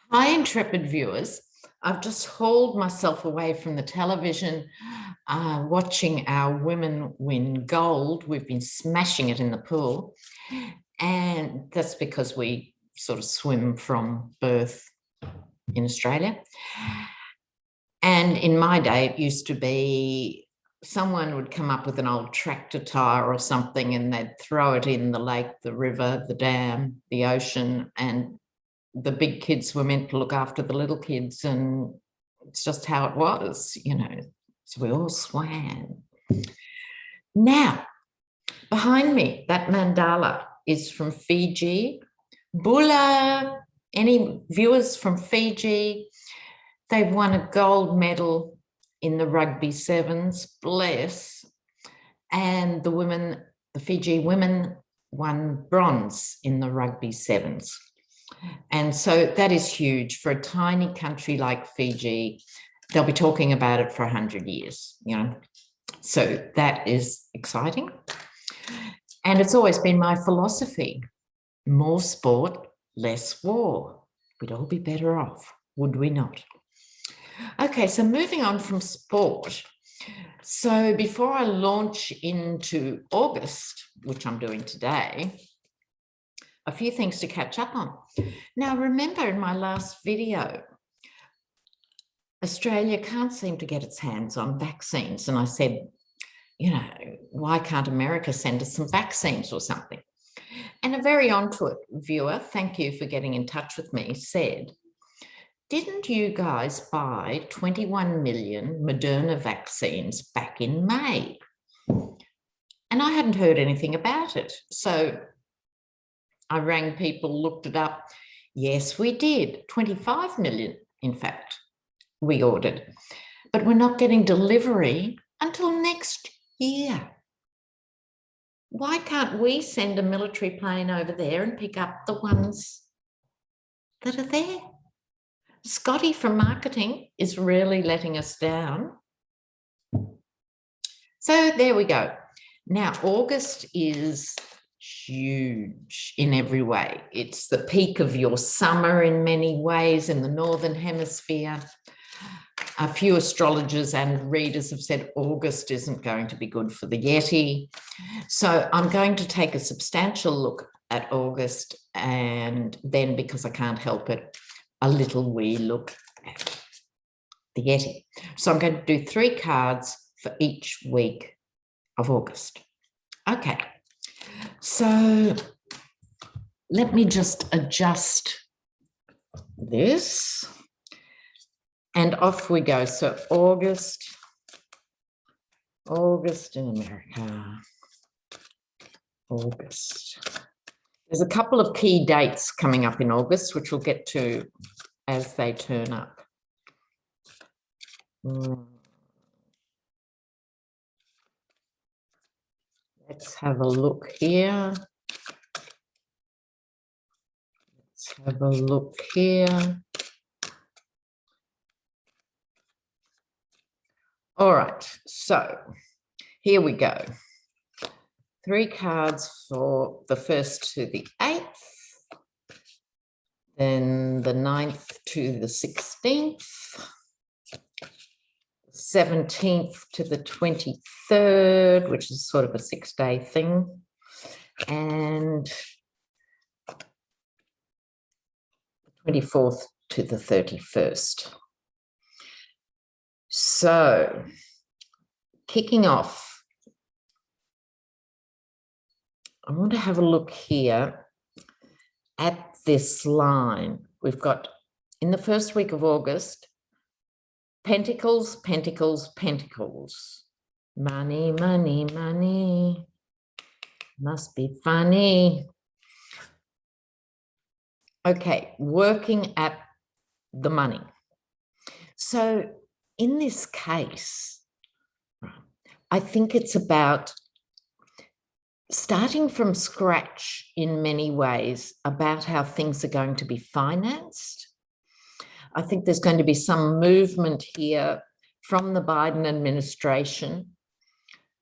Hi, intrepid viewers. I've just hauled myself away from the television, watching our women win gold. We've been smashing it in the pool, and that's because we sort of swim from birth in Australia. And in my day, it used to be someone would come up with an old tractor tire or something, and they'd throw it in the lake, the river, the dam, the ocean, and the big kids were meant to look after the little kids, and it's just how it was, so we all swam. Now, behind me, that mandala is from Fiji. Bula, any viewers from Fiji? They've won a gold medal in the rugby sevens, bless. And the Fiji women won bronze in the rugby sevens. And so that is huge for a tiny country like Fiji. They'll be talking about it for 100 years, So that is exciting. And it's always been my philosophy: more sport, less war. We'd all be better off, would we not? Okay, so moving on from sport. So before I launch into August, which I'm doing today, a few things to catch up on. Now, remember in my last video, Australia can't seem to get its hands on vaccines. And I said, why can't America send us some vaccines or something? And a very onto it viewer, thank you for getting in touch with me, said, didn't you guys buy 21 million Moderna vaccines back in May? And I hadn't heard anything about it. So I rang people, looked it up. Yes, we did. 25 million, in fact, we ordered. But we're not getting delivery until next year. Why can't we send a military plane over there and pick up the ones that are there? Scotty from marketing is really letting us down. So there we go. Now, August is huge in every way. It's the peak of your summer in many ways in the Northern Hemisphere. A few astrologers and readers have said August isn't going to be good for the Yeti. So I'm going to take a substantial look at August, and then, because I can't help it, a little wee look at the Yeti. So I'm going to do 3 cards for each week of August. Okay. So let me just adjust this, and off we go. So August in America, August. There's a couple of key dates coming up in August, which we'll get to as they turn up. Let's have a look here. Let's have a look here. All right, so here we go. 3 cards for the 1st to the 8th, then the 9th to the 16th, 17th to the 23rd, which is sort of a 6-day thing, and 24th to the 31st. So, kicking off, I want to have a look here at this line. We've got, in the first week of August, Pentacles, Pentacles, Pentacles. Money, money, money. Must be funny. Okay, working at the money. So in this case, I think it's about starting from scratch in many ways about how things are going to be financed. I think there's going to be some movement here from the Biden administration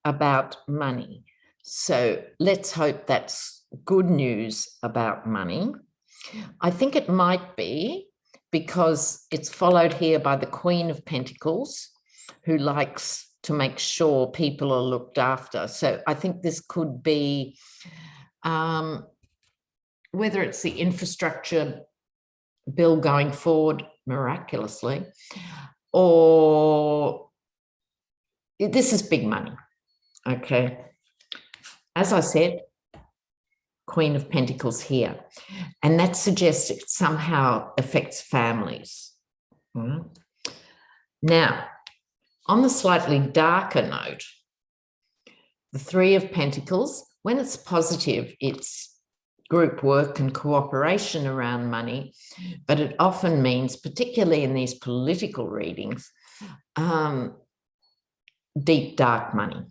about money. So let's hope that's good news about money. I think it might be because it's followed here by the Queen of Pentacles, who likes to make sure people are looked after. So I think this could be, whether it's the infrastructure bill going forward miraculously, or this is big money. Okay. As I said, Queen of Pentacles here. And that suggests it somehow affects families. Now, on the slightly darker note, the Three of Pentacles, when it's positive, it's group work and cooperation around money, but it often means, particularly in these political readings, deep, dark money.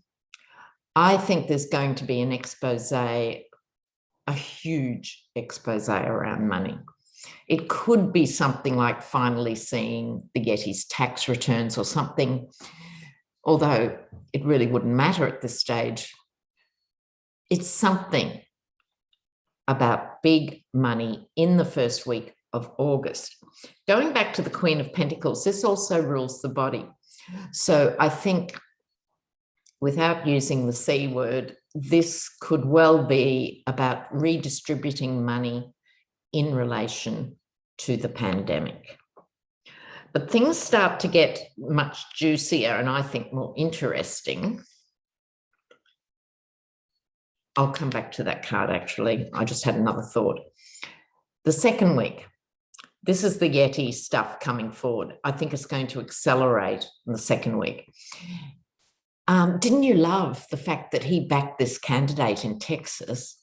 I think there's going to be an expose, a huge expose around money. It could be something like finally seeing the Yeti's tax returns or something, although it really wouldn't matter at this stage. It's something about big money in the first week of August. Going back to the Queen of Pentacles, this also rules the body. So I think, without using the C word, this could well be about redistributing money in relation to the pandemic. But things start to get much juicier and I think more interesting. I'll come back to that card, actually. I just had another thought. The second week, this is the Yeti stuff coming forward. I think it's going to accelerate in the second week. Didn't you love the fact that he backed this candidate in Texas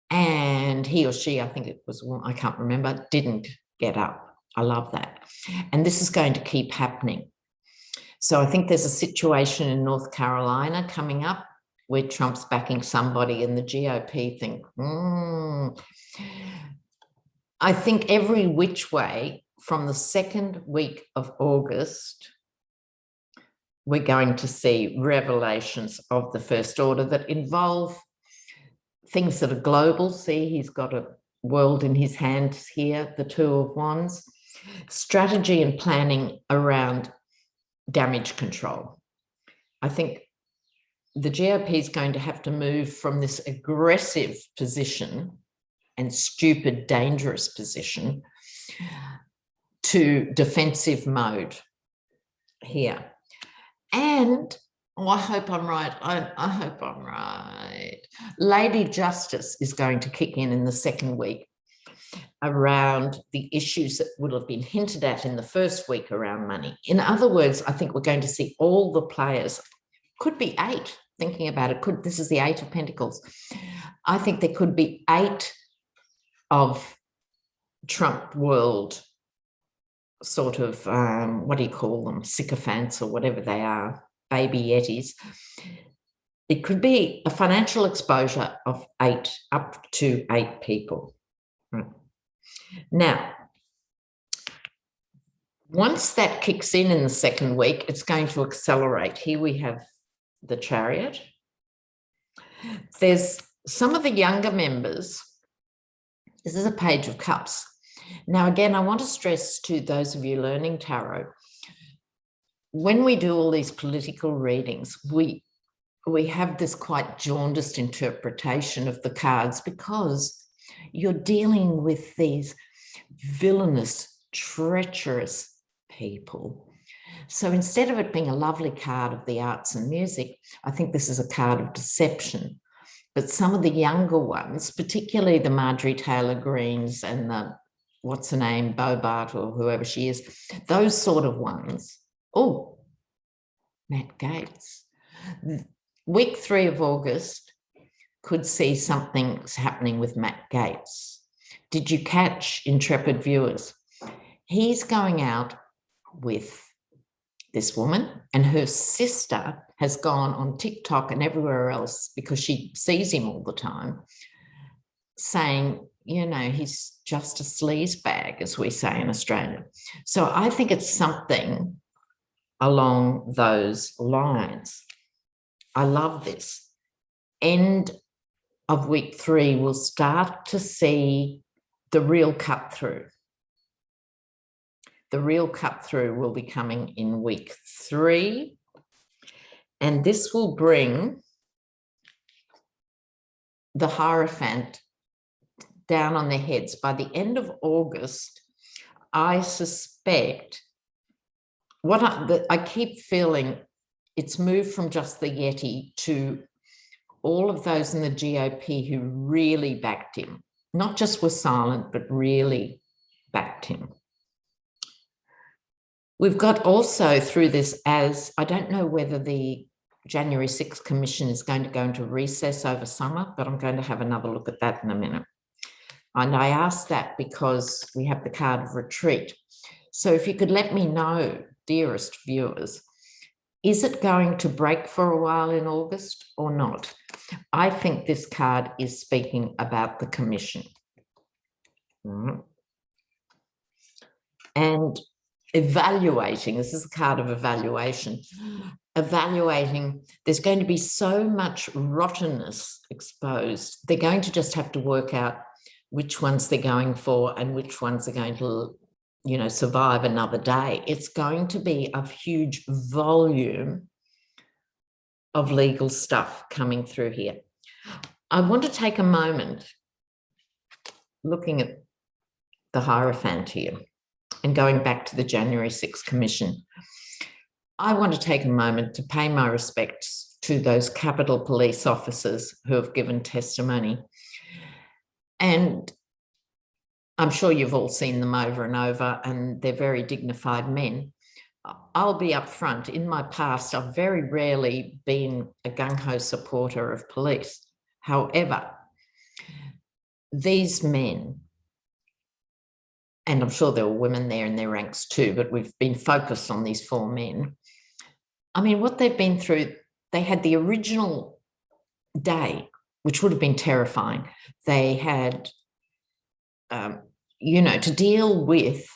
and he or she, I think it was, I can't remember, didn't get up? I love that. And this is going to keep happening. So I think there's a situation in North Carolina coming up where Trump's backing somebody and the GOP think, I think every which way from the second week of August, we're going to see revelations of the first order that involve things that are global. See, he's got a world in his hands here, the Two of Wands. Strategy and planning around damage control. I think the GOP is going to have to move from this aggressive position and stupid, dangerous position to defensive mode here. And I hope I'm right. I hope I'm right. Lady Justice is going to kick in the second week around the issues that would have been hinted at in the first week around money. In other words, I think we're going to see all the players, could be 8, thinking about it, this is the 8 of Pentacles. I think there could be 8 of Trump world sort of, what do you call them, sycophants or whatever they are, baby Yetis. It could be a financial exposure of 8, up to 8 people. Right. Now, once that kicks in the second week, it's going to accelerate. Here we have the Chariot. There's some of the younger members. This is a Page of Cups. Now, again, I want to stress to those of you learning tarot, when we do all these political readings, we have this quite jaundiced interpretation of the cards because you're dealing with these villainous, treacherous people. So instead of it being a lovely card of the arts and music, I think this is a card of deception. But some of the younger ones, particularly the Marjorie Taylor Greens and the, what's her name, Bobart or whoever she is, those sort of ones. Oh, Matt Gaetz. Week 3 of August could see something's happening with Matt Gaetz. Did you catch, intrepid viewers? He's going out with this woman and her sister has gone on TikTok and everywhere else because she sees him all the time saying, you know, he's just a sleaze bag, as we say in Australia. So I think it's something along those lines. I love this. End of week 3, we'll start to see the real cut through. The real cut through will be coming in week 3. And this will bring the Hierophant down on their heads. By the end of August, I suspect I keep feeling it's moved from just the Yeti to all of those in the GOP who really backed him, not just were silent, but really backed him. We've got also through this, as I don't know whether the January 6th Commission is going to go into recess over summer, but I'm going to have another look at that in a minute. And I ask that because we have the card of retreat. So if you could let me know, dearest viewers, is it going to break for a while in August or not? I think this card is speaking about the Commission. And evaluating, this is a card of evaluation, there's going to be so much rottenness exposed. They're going to just have to work out which ones they're going for and which ones are going to, you know, survive another day. It's going to be a huge volume of legal stuff coming through here. I want to take a moment looking at the Hierophant here and going back to the January 6th Commission. I want to take a moment to pay my respects to those Capitol Police officers who have given testimony. And I'm sure you've all seen them over and over, and they're very dignified men. I'll be upfront. In my past, I've very rarely been a gung-ho supporter of police. However, these men, and I'm sure there were women there in their ranks too, but we've been focused on these 4 men. I mean, what they've been through, they had the original day, which would have been terrifying. They had, you know, to deal with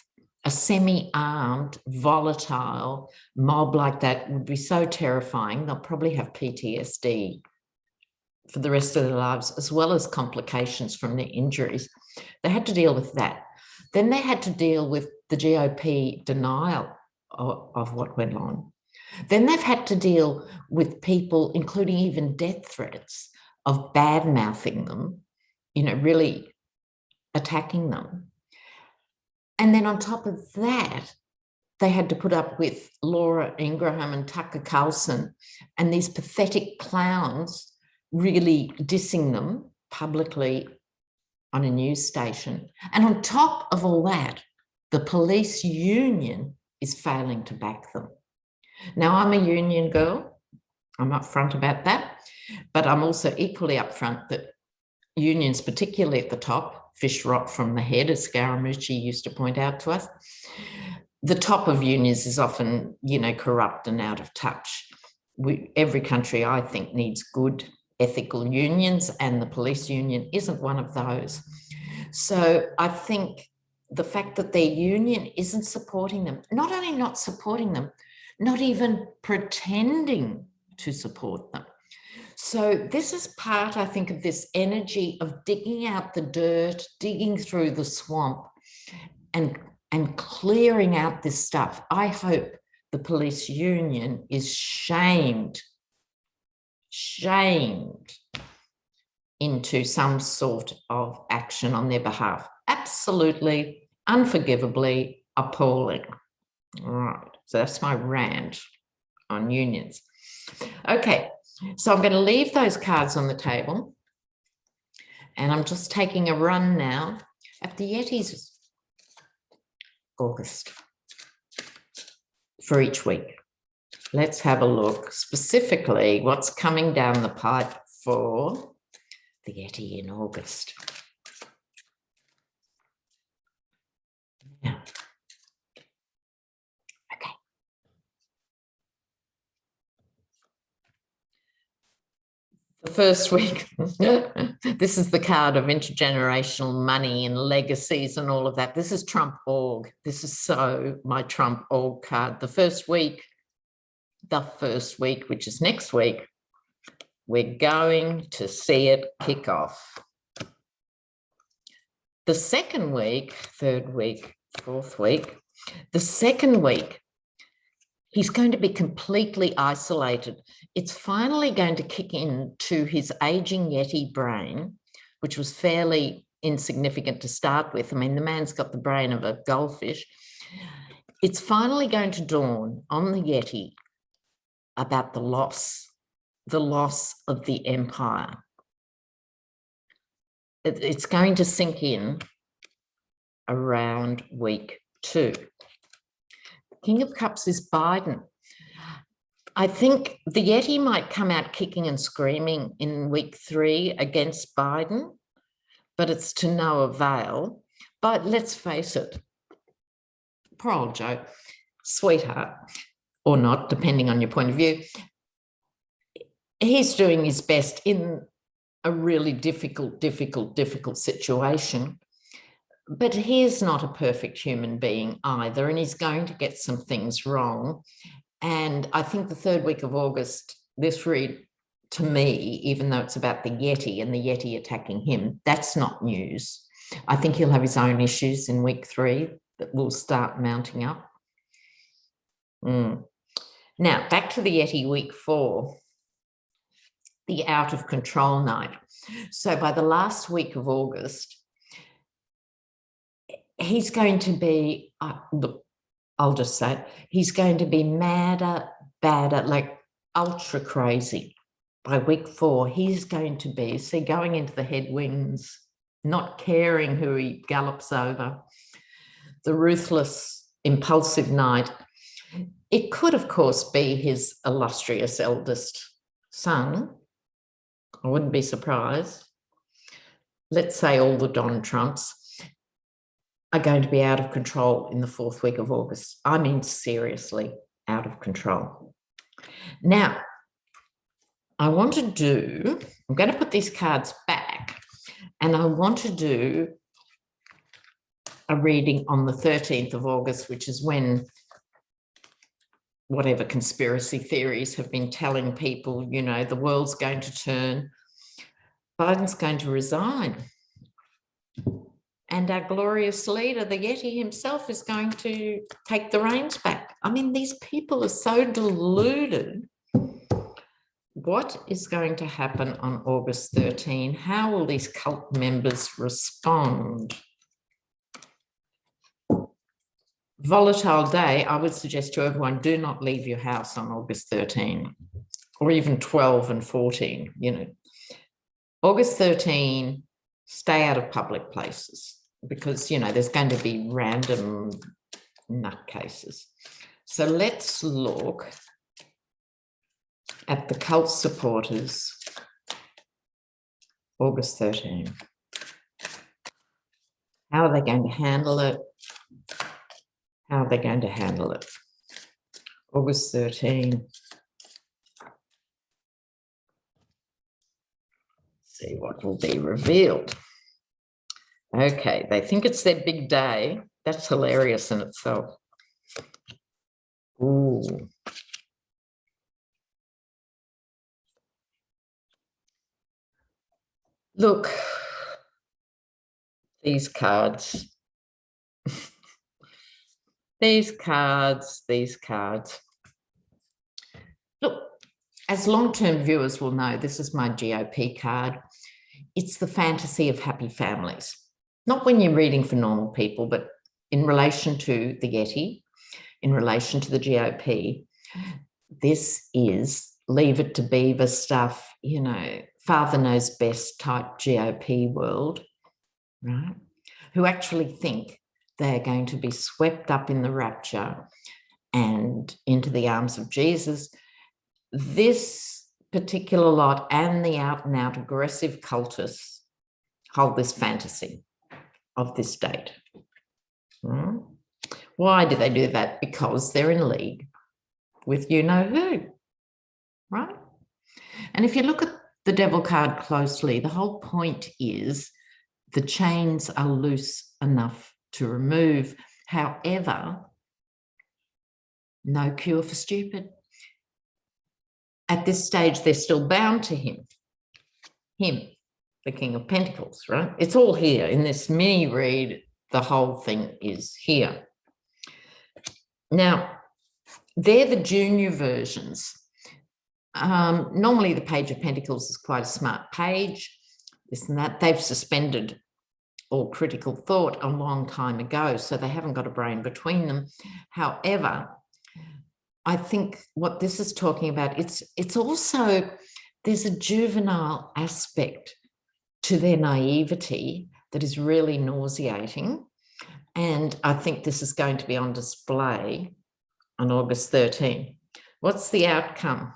a semi-armed, volatile mob like that would be so terrifying. They'll probably have PTSD for the rest of their lives, as well as complications from their injuries. They had to deal with that. Then they had to deal with the GOP denial of what went on. Then they've had to deal with people, including even death threats, of bad-mouthing them, you know, really attacking them. And then on top of that, they had to put up with Laura Ingraham and Tucker Carlson and these pathetic clowns really dissing them publicly on a news station. And on top of all that, the police union is failing to back them. Now, I'm a union girl. I'm upfront about that. But I'm also equally upfront that unions, particularly at the top, fish rot from the head, as Scaramucci used to point out to us. The top of unions is often, you know, corrupt and out of touch. Every country, I think, needs good ethical unions, and the police union isn't one of those. So I think the fact that their union isn't supporting them, not only not supporting them, not even pretending to support them. So this is part, I think, of this energy of digging out the dirt, digging through the swamp and clearing out this stuff. I hope the police union is shamed into some sort of action on their behalf. Absolutely, unforgivably appalling. All right, so that's my rant on unions. Okay, so I'm going to leave those cards on the table, and I'm just taking a run now at the Yetis August for each week. Let's have a look specifically what's coming down the pipe for the Yeti in August. Yeah. Okay. The first week, this is the card of intergenerational money and legacies and all of that. This is Trump Org. This is so my Trump Org card. The first week, which is next week, we're going to see it kick off. The second week, third week, fourth week, The second week, he's going to be completely isolated. It's finally going to kick in to his aging Yeti brain, which was fairly insignificant to start with. I mean, the man's got the brain of a goldfish. It's finally going to dawn on the Yeti about the loss of the empire. It's going to sink in around week 2. King of Cups is Biden. I think the Yeti might come out kicking and screaming in week 3 against Biden, but it's to no avail. But let's face it, poor old Joe, sweetheart, or not, depending on your point of view, he's doing his best in a really difficult situation. But he's not a perfect human being either, and he's going to get some things wrong. And I think the 3rd week of August, this read to me, even though it's about the Yeti and the Yeti attacking him, that's not news. I think he'll have his own issues in week 3 that will start mounting up. Now, back to the Yeti week 4, the out of control night. So by the last week of August, he's going to be, look, I'll just say it, he's going to be madder, badder, like ultra crazy. By week 4, he's going to be, see, going into the headwinds, not caring who he gallops over, the ruthless, impulsive night. It could, of course, be his illustrious eldest son. I wouldn't be surprised. Let's say all the Don Trumps are going to be out of control in the 4th week of August. I mean, seriously, out of control. Now, I'm going to put these cards back, and I want to do a reading on the 13th of August, which is when whatever conspiracy theories have been telling people, you know, the world's going to turn, Biden's going to resign. And our glorious leader, the Yeti himself, is going to take the reins back. I mean, these people are so deluded. What is going to happen on August 13? How will these cult members respond? Volatile day, I would suggest to everyone, do not leave your house on August 13, or even 12 and 14, you know. August 13, stay out of public places, because, you know, there's going to be random nutcases. So let's look at the cult supporters, August 13. How are they going to handle it? How are they going to handle it? August 13. See what will be revealed. Okay, they think it's their big day. That's hilarious in itself. Ooh. Look, these cards. These cards. Look, as long-term viewers will know, this is my GOP card. It's the fantasy of happy families. Not when you're reading for normal people, but in relation to the Yeti, in relation to the GOP, this is leave it to Beaver stuff, you know, father knows best type GOP world, right? Who actually think they're going to be swept up in the rapture and into the arms of Jesus. This particular lot and the out and out aggressive cultists hold this fantasy of this date. Why do they do that? Because they're in league with you know who, right? And if you look at the devil card closely, the whole point is the chains are loose enough to remove. However, no cure for stupid. At this stage, they're still bound to him, the King of Pentacles, right? It's all here in this mini read. The whole thing is here. Now, they're the junior versions. Normally the Page of Pentacles is quite a smart page, this and that. They've suspended all critical thought a long time ago, so they haven't got a brain between them. However, I think what this is talking about, it's also, there's a juvenile aspect to their naivety that is really nauseating. And I think this is going to be on display on August 13. What's the outcome?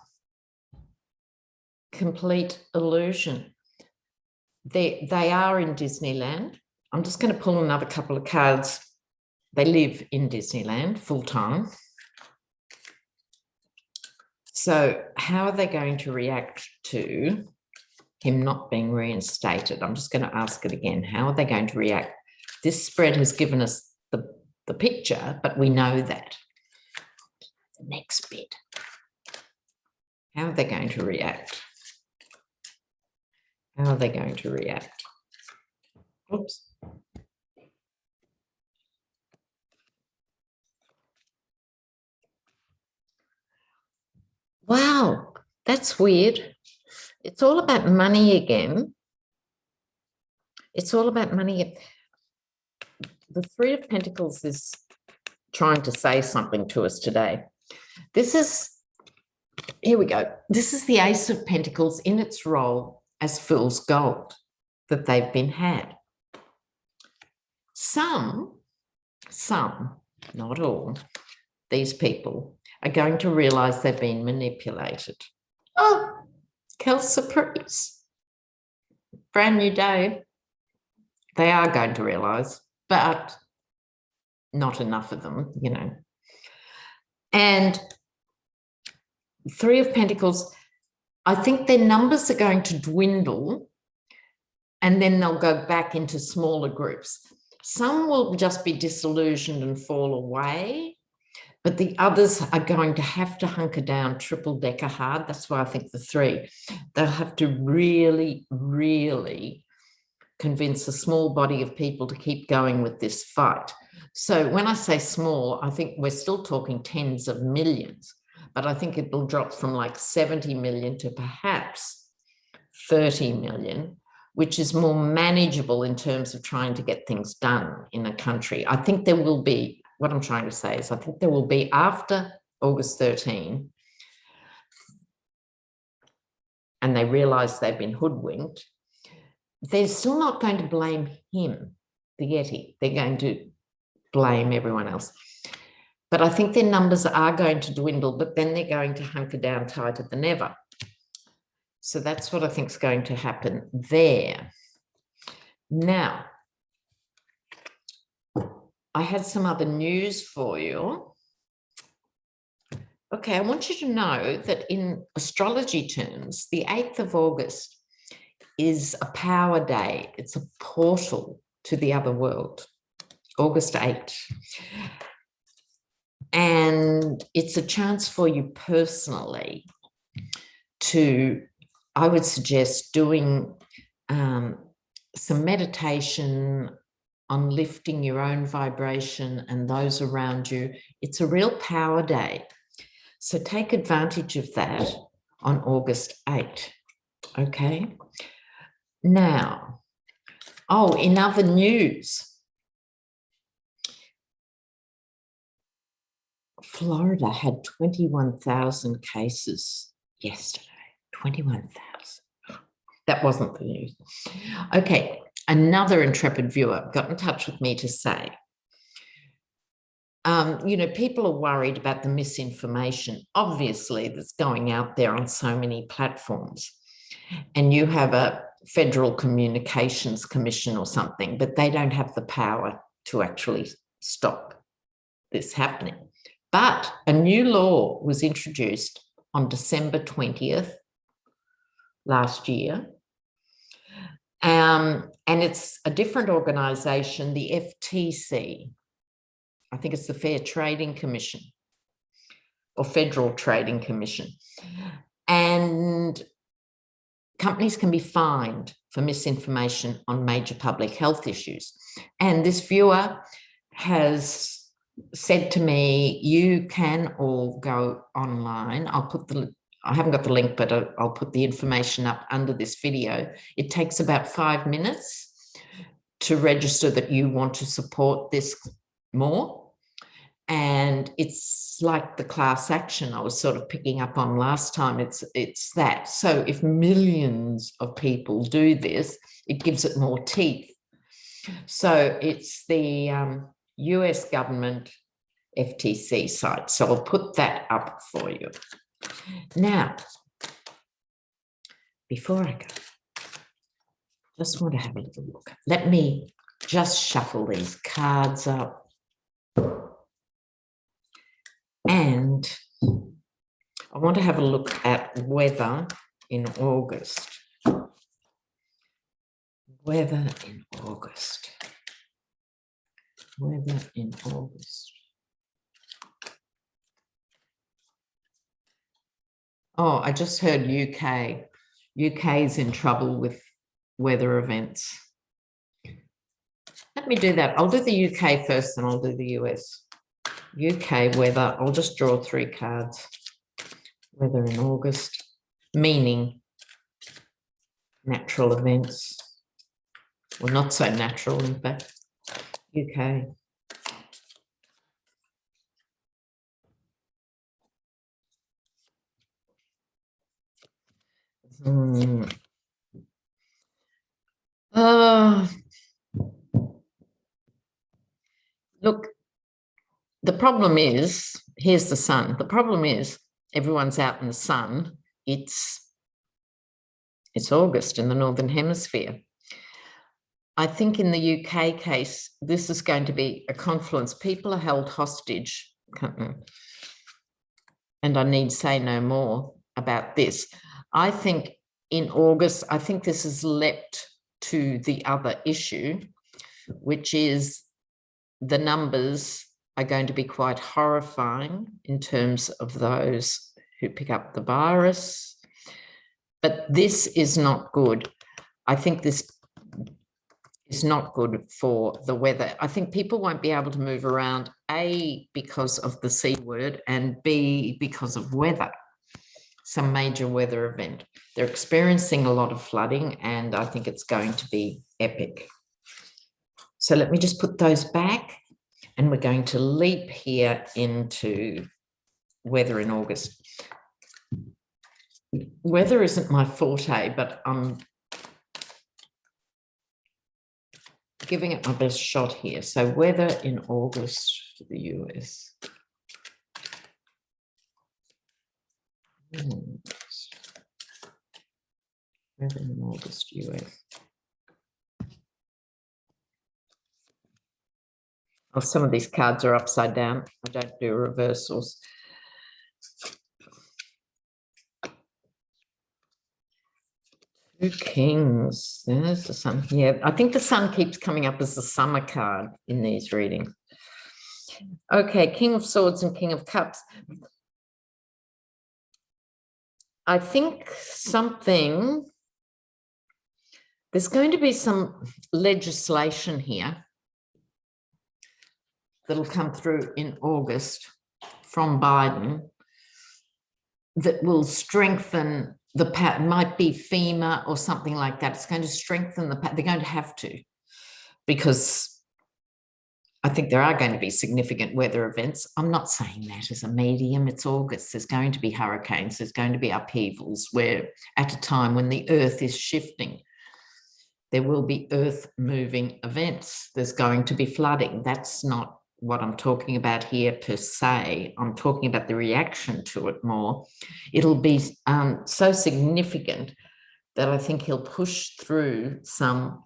Complete illusion. They are in Disneyland. I'm just going to pull another couple of cards. They live in Disneyland full time. So how are they going to react to him not being reinstated? I'm just going to ask it again. How are they going to react? This spread has given us the picture, but we know that. The next bit. How are they going to react? How are they going to react? Oops. Wow, that's weird. It's all about money again. It's all about money. The Three of Pentacles is trying to say something to us today. This is, here we go. This is the Ace of Pentacles in its role as fool's gold that they've been had. Some, not all, these people are going to realise they've been manipulated. Oh, Kel surprise. Brand new day. They are going to realise, but not enough of them, you know. And Three of Pentacles, I think their numbers are going to dwindle and then they'll go back into smaller groups. Some will just be disillusioned and fall away, but the others are going to have to hunker down triple decker hard. That's why I think the three, they'll have to really, really convince a small body of people to keep going with this fight. So when I say small, I think we're still talking tens of millions, but I think it will drop from like 70 million to perhaps 30 million, which is more manageable in terms of trying to get things done in a country. I think there will be, what I'm trying to say is I think there will be, after August 13, and they realise they've been hoodwinked, they're still not going to blame him, the Yeti. They're going to blame everyone else. But I think their numbers are going to dwindle, but then they're going to hunker down tighter than ever. So that's what I think is going to happen there. Now, I had some other news for you. Okay, I want you to know that in astrology terms, the 8th of August is a power day. It's a portal to the other world, August 8. And it's a chance for you personally to, I would suggest, doing some meditation on lifting your own vibration and those around you. It's a real power day. So take advantage of that on August 8. Okay. Now, oh, in other news, Florida had 21,000 cases yesterday. 21,000. That wasn't the news. Okay, another intrepid viewer got in touch with me to say, you know, people are worried about the misinformation, obviously, that's going out there on so many platforms. And you have a Federal Communications Commission or something, but they don't have the power to actually stop this happening. But a new law was introduced on December 20th last year. And it's a different organisation, the FTC. I think it's the Fair Trading Commission or Federal Trading Commission. And companies can be fined for misinformation on major public health issues. And this viewer has said to me, you can all go online. I haven't got the link, but I'll put the information up under this video. It takes about 5 minutes to register that you want to support this more. And it's like the class action I was sort of picking up on last time. It's that. So if millions of people do this, it gives it more teeth. So it's the US government FTC site. So I'll put that up for you. Now, before I go, just want to have a little look. Let me just shuffle these cards up. And I want to have a look at weather in August. Weather in August. Weather in August. Oh, I just heard UK. UK's in trouble with weather events. Let me do that. I'll do the UK first, and I'll do the US. UK weather. I'll just draw 3 cards. Weather in August, meaning natural events. Well, not so natural, in fact. UK. Look, the problem is, here's the sun. The problem is everyone's out in the sun. It's August in the Northern Hemisphere. I think in the UK case, this is going to be a confluence. People are held hostage. And I need say no more about this. I think in August, I think this has leapt to the other issue, which is the numbers are going to be quite horrifying in terms of those who pick up the virus. But this is not good. I think this is not good for the weather. I think people won't be able to move around, A, because of the C word, and B, because of weather, some major weather event. They're experiencing a lot of flooding, and I think it's going to be epic. So let me just put those back, and we're going to leap here into weather in August. Weather isn't my forte, but I'm giving it my best shot here. So weather in August for the US. Weather in August, US. Oh, some of these cards are upside down. I don't do reversals. Two Kings. There's the sun. Yeah, I think the sun keeps coming up as the summer card in these readings. Okay, King of Swords and King of Cups. I think there's going to be some legislation here that'll come through in August from Biden that will strengthen the pattern. Might be FEMA or something like that. It's going to strengthen the pattern. They're going to have to, because I think there are going to be significant weather events. I'm not saying that as a medium. It's August. There's going to be hurricanes. There's going to be upheavals where at a time when the earth is shifting, there will be earth-moving events. There's going to be flooding. That's not what I'm talking about here per se. I'm talking about the reaction to it more. It'll be so significant that I think he'll push through some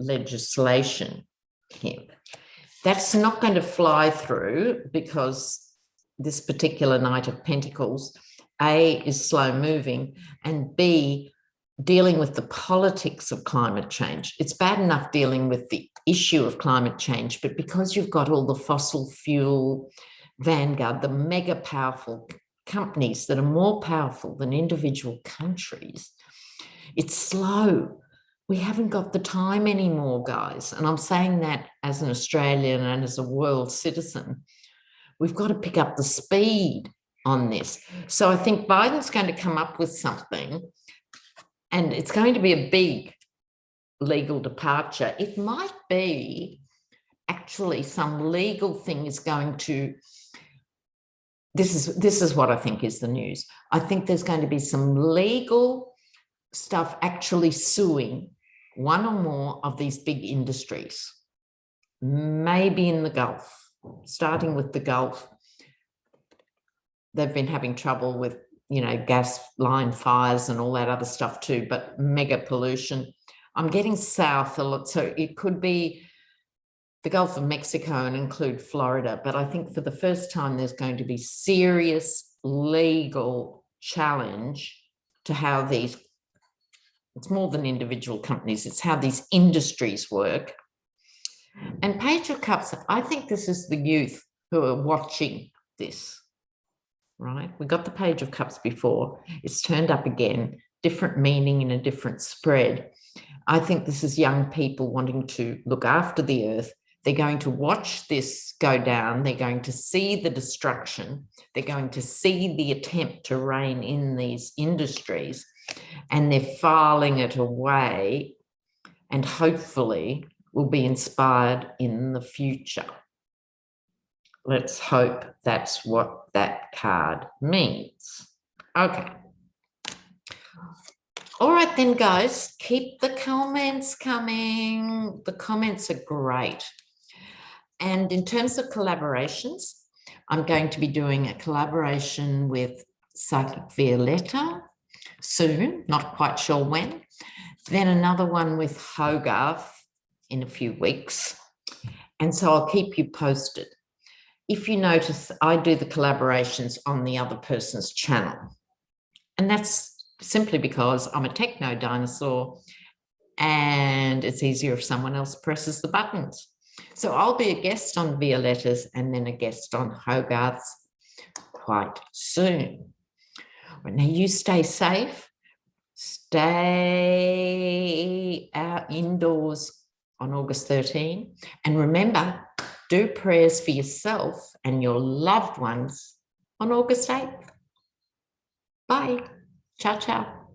legislation here. That's not going to fly through because this particular Knight of Pentacles, A, is slow moving, and B, dealing with the politics of climate change. It's bad enough dealing with the issue of climate change, but because you've got all the fossil fuel vanguard, the mega powerful companies that are more powerful than individual countries, it's slow. we haven't got the time anymore, guys. And I'm saying that as an Australian and as a world citizen. We've got to pick up the speed on this. So I think Biden's going to come up with something, and it's going to be a big legal departure. It might be actually some legal thing is going to, this is what I think is the news. I think there's going to be some legal stuff actually suing one or more of these big industries, maybe in the Gulf, starting with the Gulf. They've been having trouble with, you know, gas line fires and all that other stuff too, but mega pollution. I'm getting south a lot, so it could be the Gulf of Mexico and include Florida. But I think for the first time, there's going to be serious legal challenge to how these, it's more than individual companies, it's how these industries work. And Page of Cups, I think this is the youth who are watching this, right? We got the Page of Cups before. It's turned up again, different meaning in a different spread. I think this is young people wanting to look after the earth. They're going to watch this go down. They're going to see the destruction. They're going to see the attempt to rein in these industries, and they're filing it away, and hopefully will be inspired in the future. Let's hope that's what that card means. Okay. All right then, guys, keep the comments coming. The comments are great. And in terms of collaborations, I'm going to be doing a collaboration with Psychic Violetta soon, not quite sure when. Then another one with Hogarth in a few weeks. And so I'll keep you posted. If you notice, I do the collaborations on the other person's channel. And that's simply because I'm a techno dinosaur and it's easier if someone else presses the buttons. So I'll be a guest on Violetta's and then a guest on Hogarth's quite soon. Now you stay safe, stay out indoors on August 13, and remember, do prayers for yourself and your loved ones on August 8th. Bye. Ciao, ciao.